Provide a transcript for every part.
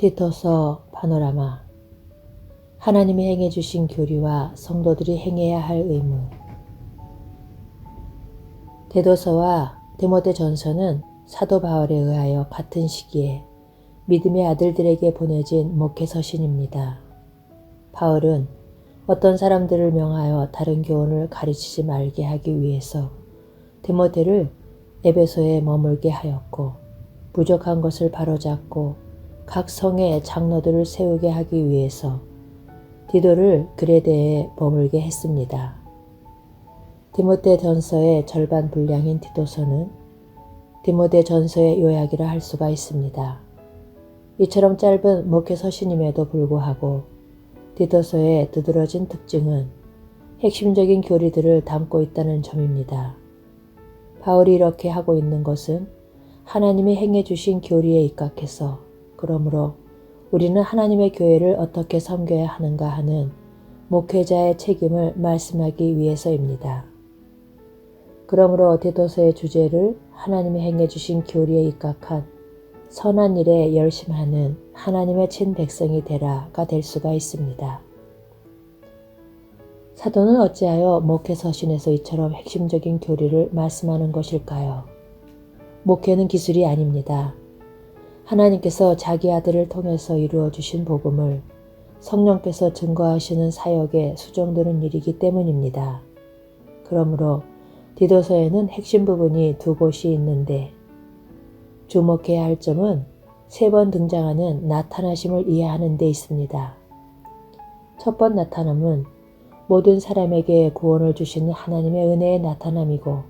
티토서 파노라마. 하나님이 행해 주신 교리와 성도들이 행해야 할 의무. 디도서와 디모데전서는 사도 바울에 의하여 같은 시기에 믿음의 아들들에게 보내진 목회 서신입니다. 바울은 어떤 사람들을 명하여 다른 교훈을 가르치지 말게 하기 위해서 디모데를 에베소에 머물게 하였고, 부족한 것을 바로잡고 각 성의 장로들을 세우게 하기 위해서 디도를 그레데에 머물게 했습니다. 디모데전서의 절반 분량인 디도서는 디모데전서의 요약이라 할 수가 있습니다. 이처럼 짧은 목회 서신임에도 불구하고 디도서의 두드러진 특징은 핵심적인 교리들을 담고 있다는 점입니다. 바울이 이렇게 하고 있는 것은 하나님이 행해 주신 교리에 입각해서, 그러므로 우리는 하나님의 교회를 어떻게 섬겨야 하는가 하는 목회자의 책임을 말씀하기 위해서입니다. 그러므로 디도서의 주제를 하나님이 행해 주신 교리에 입각한 선한 일에 열심하는 하나님의 친백성이 되라가 될 수가 있습니다. 사도는 어찌하여 목회 서신에서 이처럼 핵심적인 교리를 말씀하는 것일까요? 목회는 기술이 아닙니다. 하나님께서 자기 아들을 통해서 이루어 주신 복음을 성령께서 증거하시는 사역에 수정되는 일이기 때문입니다. 그러므로 디도서에는 핵심 부분이 두 곳이 있는데, 주목해야 할 점은 3번 등장하는 나타나심을 이해하는 데 있습니다. 첫 번 나타남은 모든 사람에게 구원을 주시는 하나님의 은혜의 나타남이고,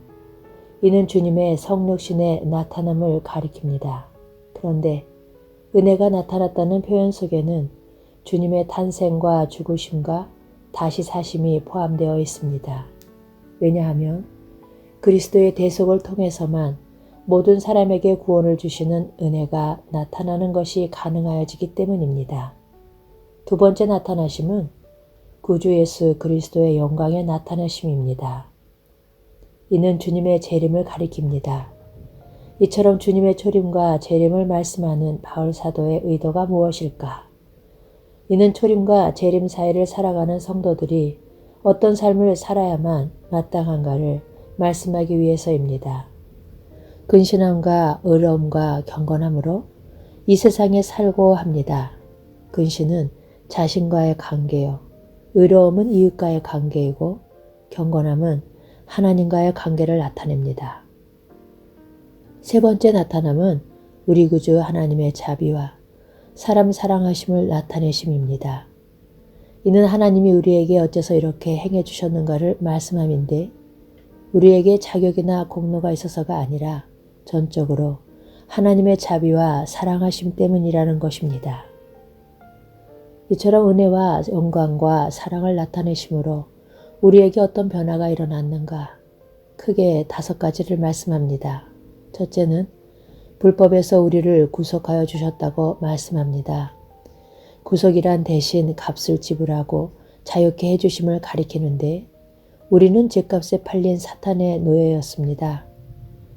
이는 주님의 성육신의 나타남을 가리킵니다. 그런데 은혜가 나타났다는 표현 속에는 주님의 탄생과 죽으심과 다시 사심이 포함되어 있습니다. 왜냐하면 그리스도의 대속을 통해서만 모든 사람에게 구원을 주시는 은혜가 나타나는 것이 가능하여지기 때문입니다. 두 번째 나타나심은 구주 예수 그리스도의 영광의 나타나심입니다. 이는 주님의 재림을 가리킵니다. 이처럼 주님의 초림과 재림을 말씀하는 바울 사도의 의도가 무엇일까? 이는 초림과 재림 사이를 살아가는 성도들이 어떤 삶을 살아야만 마땅한가를 말씀하기 위해서입니다. 근신함과 의로움과 경건함으로 이 세상에 살고 합니다. 근신은 자신과의 관계요, 의로움은 이웃과의 관계이고, 경건함은 하나님과의 관계를 나타냅니다. 세 번째 나타남은 우리 구주 하나님의 자비와 사람 사랑하심을 나타내심입니다. 이는 하나님이 우리에게 어째서 이렇게 행해 주셨는가를 말씀함인데, 우리에게 자격이나 공로가 있어서가 아니라 전적으로 하나님의 자비와 사랑하심 때문이라는 것입니다. 이처럼 은혜와 영광과 사랑을 나타내심으로 우리에게 어떤 변화가 일어났는가? 크게 5가지를 말씀합니다. 첫째는 불법에서 우리를 구속하여 주셨다고 말씀합니다. 구속이란 대신 값을 지불하고 자유케 해주심을 가리키는데, 우리는 죗값에 팔린 사탄의 노예였습니다.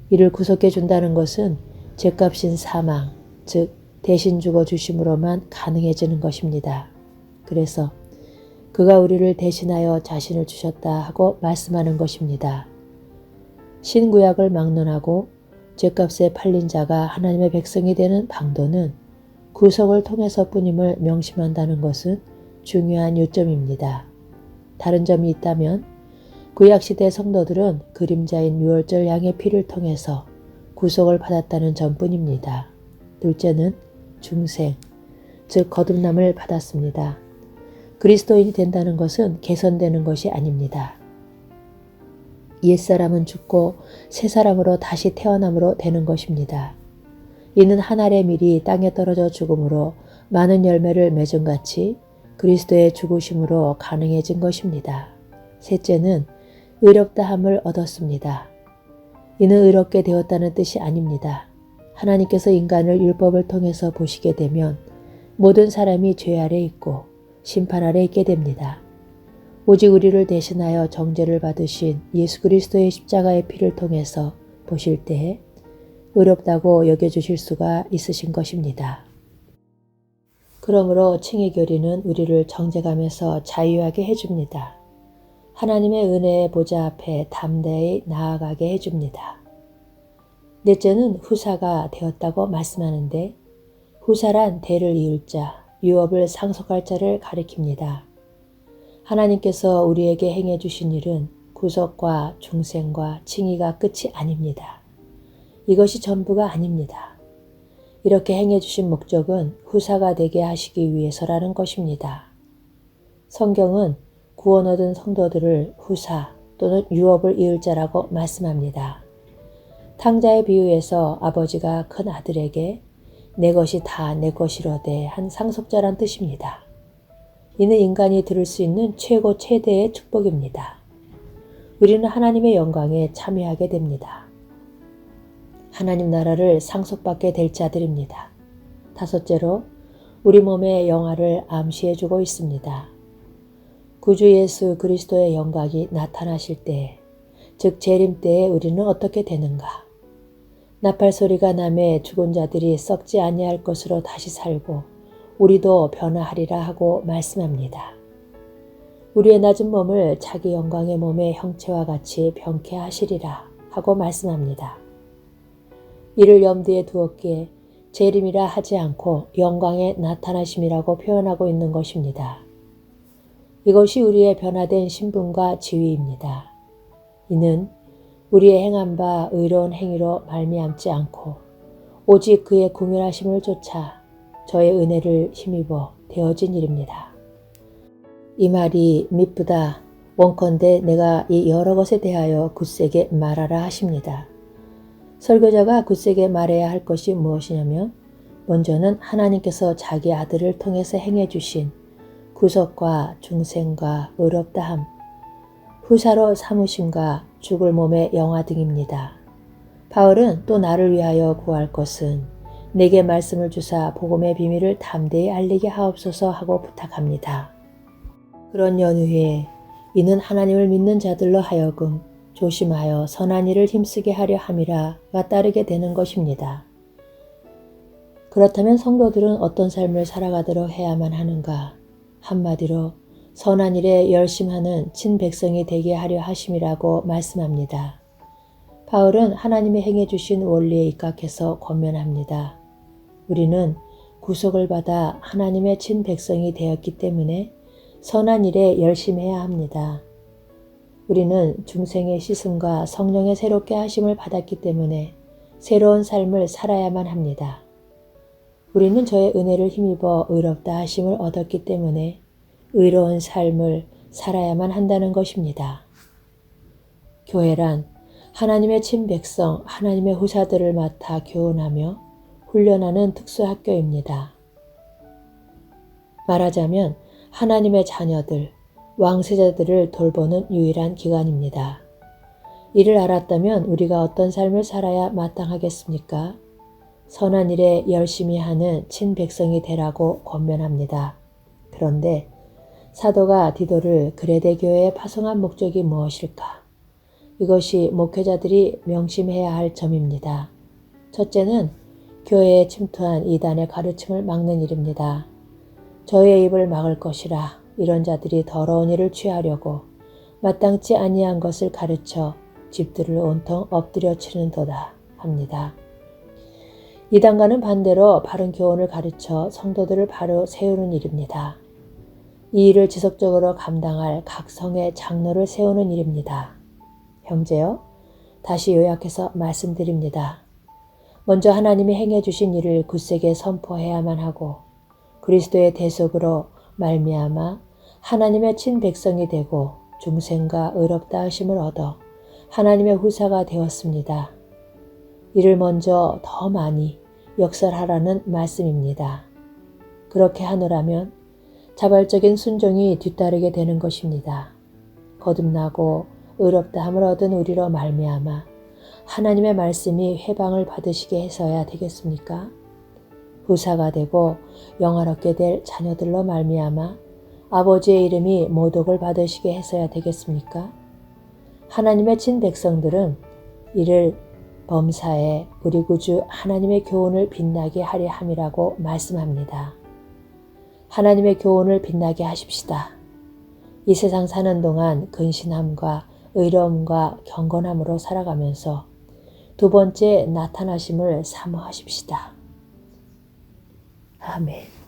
이를 구속해 준다는 것은 죗값인 사망, 즉 대신 죽어주심으로만 가능해지는 것입니다. 그래서 그가 우리를 대신하여 자신을 주셨다 하고 말씀하는 것입니다. 신구약을 막론하고 죗값에 팔린 자가 하나님의 백성이 되는 방도는 구속을 통해서뿐임을 명심한다는 것은 중요한 요점입니다. 다른 점이 있다면 구약시대 성도들은 그림자인 유월절 양의 피를 통해서 구속을 받았다는 점뿐입니다. 둘째는 중생, 즉 거듭남을 받았습니다. 그리스도인이 된다는 것은 개선되는 것이 아닙니다. 옛사람은 죽고 새 사람으로 다시 태어남으로 되는 것입니다. 이는 한 알의 밀이 땅에 떨어져 죽음으로 많은 열매를 맺은 같이 그리스도의 죽으심으로 가능해진 것입니다. 셋째는 의롭다함을 얻었습니다. 이는 의롭게 되었다는 뜻이 아닙니다. 하나님께서 인간을 율법을 통해서 보시게 되면 모든 사람이 죄 아래 있고 심판 아래 있게 됩니다. 오직 우리를 대신하여 정죄를 받으신 예수 그리스도의 십자가의 피를 통해서 보실 때에 의롭다고 여겨주실 수가 있으신 것입니다. 그러므로 칭의 교리는 우리를 정죄감에서 자유하게 해줍니다. 하나님의 은혜의 보좌 앞에 담대히 나아가게 해줍니다. 넷째는 후사가 되었다고 말씀하는데 후사란 대를 이을 자, 유업을 상속할 자를 가리킵니다. 하나님께서 우리에게 행해 주신 일은 구속과 중생과 칭의가 끝이 아닙니다. 이것이 전부가 아닙니다. 이렇게 행해 주신 목적은 후사가 되게 하시기 위해서라는 것입니다. 성경은 구원 얻은 성도들을 후사 또는 유업을 이을 자라고 말씀합니다. 탕자의 비유에서 아버지가 큰 아들에게 내 것이 다 내 것이로되 한 상속자란 뜻입니다. 이는 인간이 들을 수 있는 최고 최대의 축복입니다. 우리는 하나님의 영광에 참여하게 됩니다. 하나님 나라를 상속받게 될 자들입니다. 다섯째로 우리 몸의 영화를 암시해주고 있습니다. 구주 예수 그리스도의 영광이 나타나실 때, 즉 재림 때에 우리는 어떻게 되는가? 나팔 소리가 나매 죽은 자들이 썩지 아니할 것으로 다시 살고 우리도 변화하리라 하고 말씀합니다. 우리의 낮은 몸을 자기 영광의 몸의 형체와 같이 변케 하시리라 하고 말씀합니다. 이를 염두에 두었기에 재림이라 하지 않고 영광의 나타나심이라고 표현하고 있는 것입니다. 이것이 우리의 변화된 신분과 지위입니다. 이는 우리의 행한 바 의로운 행위로 말미암지 않고 오직 그의 긍휼하심을 쫓아 저의 은혜를 힘입어 되어진 일입니다. 이 말이 미쁘다 원컨대 내가 이 여러 것에 대하여 굳세게 말하라 하십니다. 설교자가 굳세게 말해야 할 것이 무엇이냐면 먼저는 하나님께서 자기 아들을 통해서 행해 주신 구속과 중생과 의롭다함, 후사로 삼으심과 죽을 몸의 영화 등입니다. 바울은 또 나를 위하여 구할 것은 내게 말씀을 주사 복음의 비밀을 담대히 알리게 하옵소서 하고 부탁합니다. 그런 연후에 이는 하나님을 믿는 자들로 하여금 조심하여 선한 일을 힘쓰게 하려 함이라가 따르게 되는 것입니다. 그렇다면 성도들은 어떤 삶을 살아가도록 해야만 하는가? 한마디로 선한 일에 열심하는 친백성이 되게 하려 하심이라고 말씀합니다. 바울은 하나님의 행해 주신 원리에 입각해서 권면합니다. 우리는 구속을 받아 하나님의 친백성이 되었기 때문에 선한 일에 열심해야 합니다. 우리는 중생의 씻음과 성령의 새롭게 하심을 받았기 때문에 새로운 삶을 살아야만 합니다. 우리는 저의 은혜를 힘입어 의롭다 하심을 얻었기 때문에 의로운 삶을 살아야만 한다는 것입니다. 교회란 하나님의 친백성, 하나님의 후사들을 맡아 교훈하며 훈련하는 특수학교입니다. 말하자면 하나님의 자녀들, 왕세자들을 돌보는 유일한 기관입니다. 이를 알았다면 우리가 어떤 삶을 살아야 마땅하겠습니까? 선한 일에 열심히 하는 친백성이 되라고 권면합니다. 그런데 사도가 디도를 그레데 교회에 파송한 목적이 무엇일까? 이것이 목회자들이 명심해야 할 점입니다. 첫째는 교회에 침투한 이단의 가르침을 막는 일입니다. 저의 입을 막을 것이라 이런 자들이 더러운 일을 취하려고 마땅치 아니한 것을 가르쳐 집들을 온통 엎드려 치는도다 합니다. 이단과는 반대로 바른 교훈을 가르쳐 성도들을 바로 세우는 일입니다. 이 일을 지속적으로 감당할 각 성의 장로를 세우는 일입니다. 형제여, 다시 요약해서 말씀드립니다. 먼저 하나님이 행해 주신 일을 굳세게 선포해야만 하고 그리스도의 대속으로 말미암아 하나님의 친백성이 되고 중생과 의롭다 하심을 얻어 하나님의 후사가 되었습니다. 이를 먼저 더 많이 역설하라는 말씀입니다. 그렇게 하노라면 자발적인 순종이 뒤따르게 되는 것입니다. 거듭나고 의롭다함을 얻은 우리로 말미암아 하나님의 말씀이 회방을 받으시게 해서야 되겠습니까? 후사가 되고 영화롭게 될 자녀들로 말미암아 아버지의 이름이 모독을 받으시게 해서야 되겠습니까? 하나님의 친백성들은 이를 범사에 우리 구주 하나님의 교훈을 빛나게 하려 함이라고 말씀합니다. 하나님의 교훈을 빛나게 하십시다. 이 세상 사는 동안 근신함과 의로움과 경건함으로 살아가면서 두 번째 나타나심을 사모하십시다. 아멘.